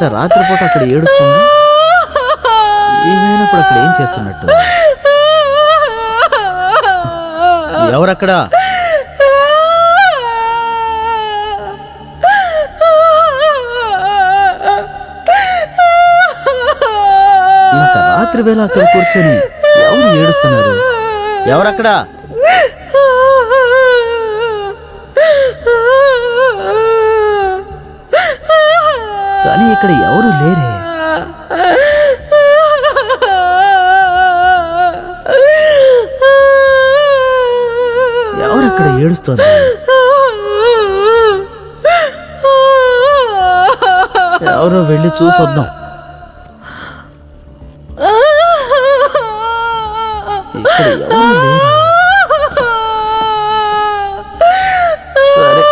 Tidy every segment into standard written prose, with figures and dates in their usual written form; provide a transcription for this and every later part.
ఇంత రాత్రిపూట అక్కడ ఏడుస్తుంది. ఏమైనప్పుడు అక్కడ ఏం చేస్తున్నట్టు? ఎవరక్కడ? ఇంత రాత్రి వేళ అక్కడ కూర్చొని ఎవరు ఏడుస్తున్నారు? ఎవరక్కడ? కానీ ఇక్కడ ఎవరు లేరే. ఎవరక్కడ ఏడుస్తోంది? ఎవరో వెళ్ళి చూసొద్దాం. ఇక్కడ ఎవరు లేరు. సరే,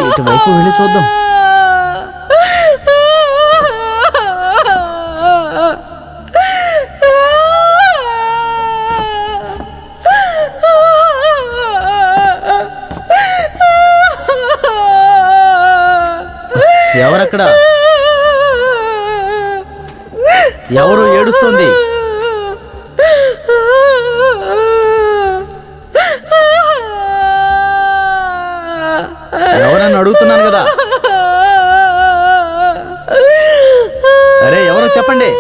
ఇటువైపు వెళ్ళి చూద్దాం. ఎవరక్కడ? ఎవరు ఏడుస్తుంది? ఎవరని అడుగుతున్నాను కదా. అరే ఎవరో చెప్పండి.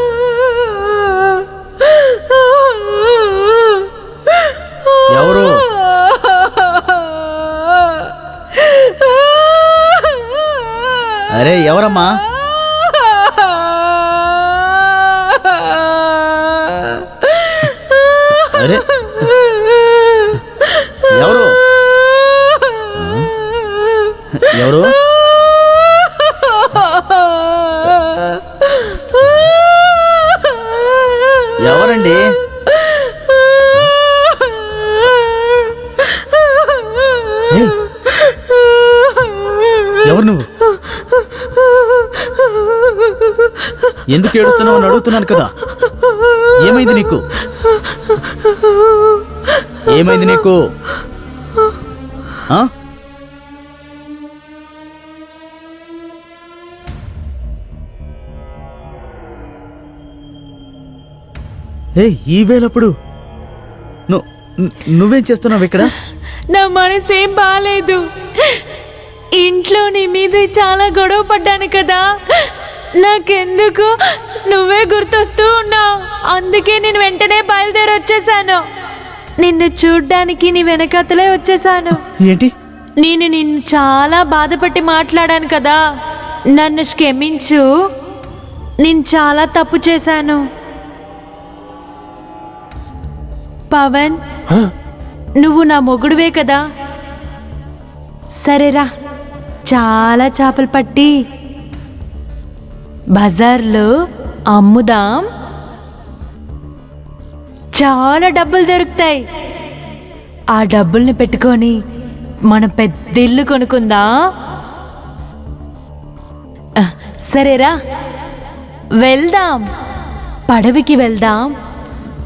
ఎవరు? అరే ఎవరమ్మా? అరే ఎవరు? ఎవరు? ఎవరండి? ఎవరు నువ్వు? ఎందుకు ఏడుస్తున్నావు అని అడుగుతున్నాను కదా. ఏమైంది నీకు? ఏమైంది నీకు? ఈ వేళప్పుడు నువ్వేం చేస్తున్నావు ఇక్కడ? నా మనసేం బాలేదు. ఇంట్లో నీ మీద చాలా గొడవ పడ్డాను కదా. నాకెందుకు నువ్వే గుర్తొస్తూ ఉన్నావు. అందుకే నేను వెంటనే బయలుదేరి వచ్చేసాను. నిన్ను చూడ్డానికి నీ వెనకతలే వచ్చేసాను. ఏంటి? నేను నిన్ను చాలా బాధపట్టి మాట్లాడాను కదా. నన్ను క్షమించు. నేను చాలా తప్పు చేశాను. పవన్, నువ్వు నా మొగుడువే కదా. సరేరా, చాలా చేపలు పట్టి బజార్లో అమ్ముదాం. చాలా డబ్బులు దొరుకుతాయి. ఆ డబ్బుల్ని పెట్టుకొని మనం పెద్ద ఇల్లు కొనుక్కుందాం. సరేరా, వెళ్దాం. పడవికి వెళ్దాం.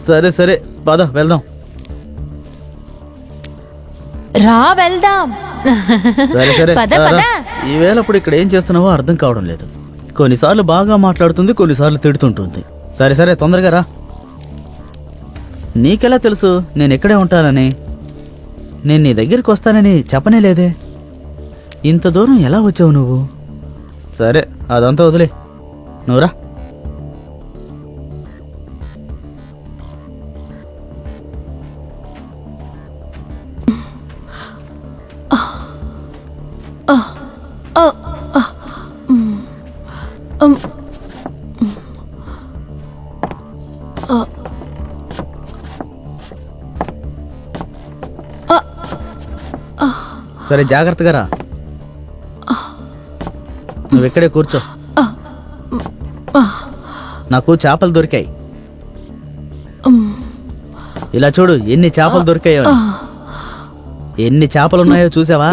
సరే సరే, పద వెళ్దాం. రా వెళ్దాం. సరే సరే, పద పద. ఈవేళ ఇప్పుడు ఇక్కడ ఏం చేస్తున్నావో అర్థం కావడం లేదు. కొన్నిసార్లు బాగా మాట్లాడుతుంది, కొన్నిసార్లు తిడుతుంటుంది. సరే సరే, తొందరగా రా. నీకెలా తెలుసు నేను ఇక్కడే ఉంటానని? నేను నీ దగ్గరికి వస్తానని చెప్పనే లేదే. ఇంత దూరం ఎలా వచ్చావు నువ్వు? సరే, అదంతా వదిలే, నువ్వురా. సరే, జాగ్రత్తగా రా. నువ్వు ఇక్కడే కూర్చో. నాకు చేపలు దొరికాయి. ఇలా చూడు, ఎన్ని చేపలు దొరికాయో. ఎన్ని చేపలున్నాయో చూసావా?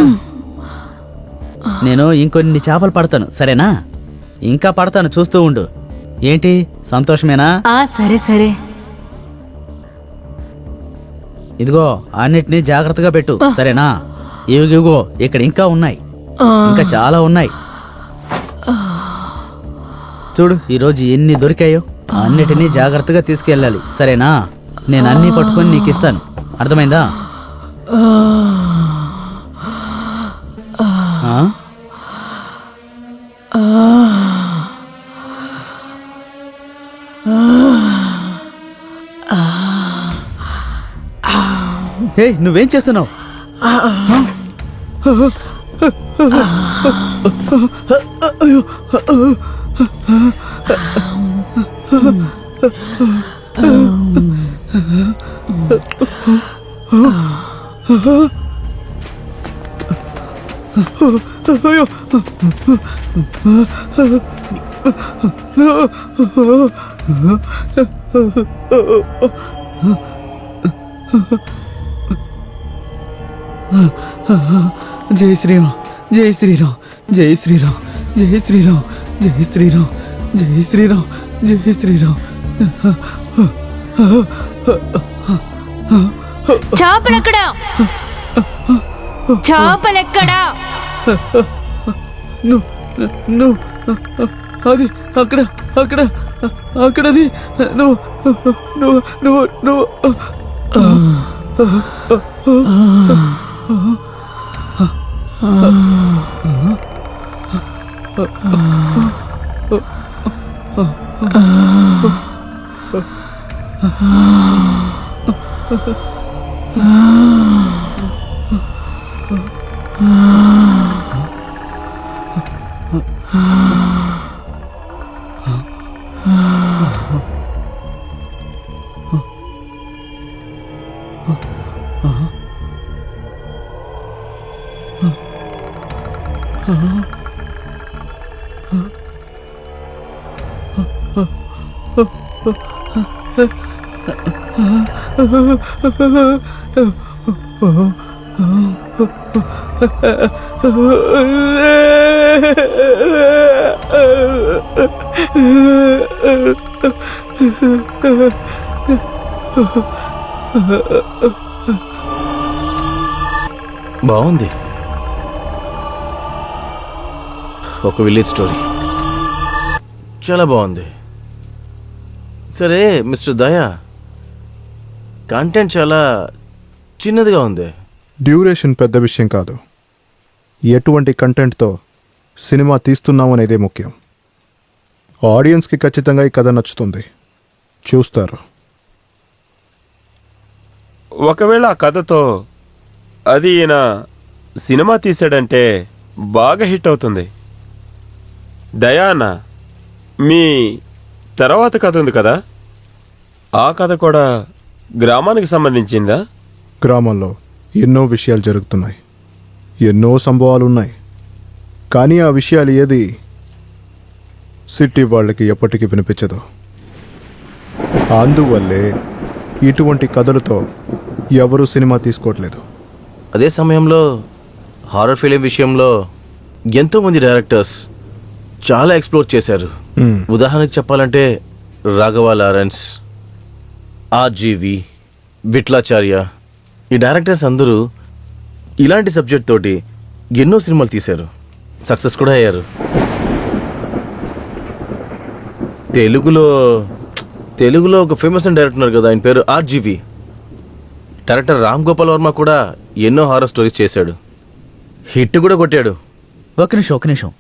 నేను ఇంకొన్ని చేపలు పడతాను, సరేనా? ఇంకా పడతాను, చూస్తూ ఉండు. ఏంటి, సంతోషమేనా? సరే సరే. ఇదిగో, అన్నిటినీ జాగ్రత్తగా పెట్టు, సరేనా? ఇవిగో, ఇక్కడ ఇంకా ఉన్నాయి, ఇంకా చాలా ఉన్నాయి. చూడు ఈరోజు ఎన్ని దొరికాయో అన్నిటినీ జాగ్రత్తగా తీసుకెళ్ళాలి, సరేనా? నేను అన్నీ పట్టుకొని నీకు ఇస్తాను, అర్థమైందా? ఆ? ఏయ్, నువ్వేం చేస్తున్నావు? జై శ్రీరామ్, జై శ్రీరామ్, జై శ్రీరామ్, జై శ్రీరామ్, జై శ్రీరామ్, జై శ్రీరామ్, జై శ్రీరామ్. చేపలెక్కడా? చేపలెక్కడా? నువ్వు అది అక్కడ అక్కడ అక్కడది నువ్వు నువ్వు నువ్వు నువ్వు బాగుంది. ఒక విలేజ్ స్టోరీ, చాలా బాగుంది. సరే మిస్టర్ దయా, కంటెంట్ చాలా చిన్నదిగా ఉంది. డ్యూరేషన్ పెద్ద విషయం కాదు, ఎటువంటి కంటెంట్తో సినిమా తీస్తున్నాం అనేదే ముఖ్యం. ఆడియన్స్కి ఖచ్చితంగా ఈ కథ నచ్చుతుంది, చూస్తారు. ఒకవేళ ఆ కథతో అది ఈయన సినిమా తీసాడంటే బాగా హిట్ అవుతుంది. దయానా, మీ తర్వాత కథ ఉంది కదా, ఆ కథ కూడా గ్రామానికి సంబంధించిందా? గ్రామంలో ఎన్నో విషయాలు జరుగుతున్నాయి, ఎన్నో సంభవాలు ఉన్నాయి. కానీ ఆ విషయాలు ఏది సిటీ వాళ్ళకి ఎప్పటికీ వినిపించదు. అందువల్లే ఇటువంటి కథలతో ఎవరూ సినిమా తీసుకోవట్లేదు. అదే సమయంలో హారర్ ఫిలిం విషయంలో ఎంతోమంది డైరెక్టర్స్ చాలా ఎక్స్ప్లోర్ చేశారు. ఉదాహరణకు చెప్పాలంటే రాఘవ లారెన్స్, ఆర్జీవి, విట్లాచార్య, ఈ డైరెక్టర్స్ అందరూ ఇలాంటి సబ్జెక్ట్ తోటి ఎన్నో సినిమాలు తీశారు, సక్సెస్ కూడా అయ్యారు. తెలుగులో ఒక ఫేమస్ అయిన డైరెక్టర్ ఉన్నారు కదా, ఆయన పేరు ఆర్జీవి. డైరెక్టర్ రామ్ గోపాల్ వర్మ కూడా ఎన్నో హారర్ స్టోరీస్ చేశాడు, హిట్ కూడా కొట్టాడు. ఒక నిమిషం,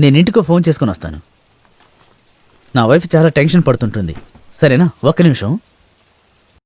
నేను ఇంటికి ఫోన్ చేసుకుని వస్తాను. నా వైఫ్ చాలా టెన్షన్ పడుతుంటుంది, సరేనా? ఒక్క నిమిషం.